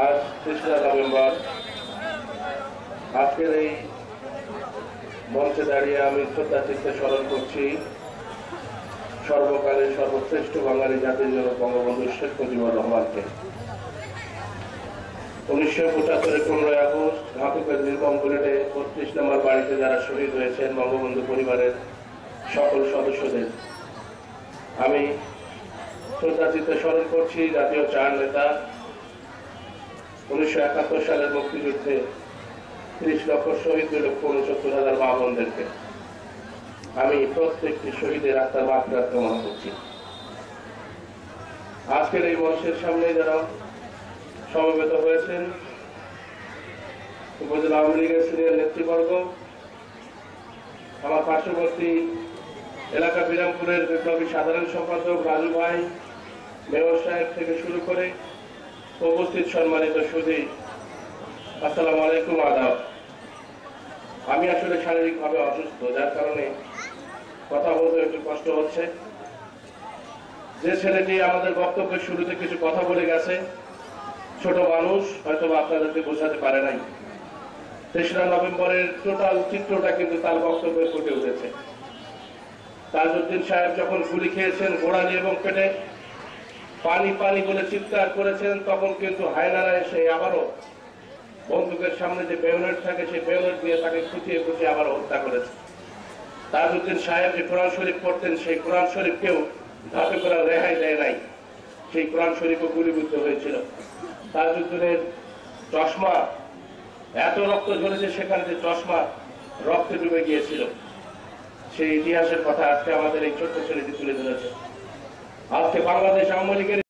আজ ৩রা নভেম্বর আজকের এই মঞ্চে দাঁড়িয়ে আমি শ্রদ্ধা চিত্তে স্মরণ করছি সর্বকালের সর্বশ্রেষ্ঠ বাঙালি জাতির জনক বঙ্গবন্ধু শেখ মুজিবুর রহমানকে। 1975 15 আগস্ট ঘাতকের নির্মম বুলেটে ৩২ নম্বর বাড়িতে যারা শহীদ হয়েছেন বঙ্গবন্ধু পরিবারের সকল সদস্যদের আমি শ্রদ্ধা চিত্তে স্মরণ করছি। জাতীয় চার নেতা 1971 সালের মুক্তিযুদ্ধে 30 লক্ষ শহীদ 2,69,000 মা বোনদেরকে আমি প্রত্যেকটি শহীদের আত্মার মাগফিরাত কামনা করছি। আজকের এই মঞ্চের সামনে যারা সমবেত হয়েছেন উপজেলা আওয়ামী লীগের সিনিয়র নেতৃবর্গ, আমার পার্শ্ববর্তী এলাকা বিরামপুরের বিপ্লবী সাধারণ সম্পাদক রাজু ভাই, মেয়র সাহেব থেকে শুরু করে উপস্থিত সম্মানিত সুধী, আসসালামু আলাইকুম, আদাব। আমি আসলে শারীরিকভাবে অসুস্থ, যার কারণে কথা বলতে একটু কষ্ট হচ্ছে। যে ছেলেটি আমাদের বক্তব্যের শুরুতে কিছু কথা বলে গেছে, ছোট মানুষ, হয়তো আপনাদেরকে বোঝাতে পারে নাই। ৩রা নভেম্বরের টোটাল চিত্রটা কিন্তু তার বক্তব্যে ফুটে উঠেছে। তাজউদ্দিন সাহেব যখন গুলি খেয়েছেন গোড়ালি এবং পেটে, পানি পানি বলে চিৎকার করেছেন, তখন কিন্তু হায়নারা এসে আবারও বন্দুকের সামনে যে বেয়নেট থাকে সেই বেয়নেট দিয়ে তাকে খুঁচিয়ে খুঁচিয়ে আবারও হত্যা করেছে। তাজউদ্দিন সাহেব যে কোরআন শরীফ পড়তেন, সেই কোরআন শরীফকেও ধাপে করে রেহাই দেয় নাই, সেই কোরআন শরীফও গুলিবিদ্ধ হয়েছিল। তাজউদ্দিনের চশমা এত রক্ত ঝরেছে, সেখানে যে চশমা রক্তে ডুবে গিয়েছিল, সেই ইতিহাসের কথা আজকে আমাদের এই ছোট্ট ছেলেটি তুলে ধরেছে। আজকে বাংলাদেশ আওয়ামী লীগের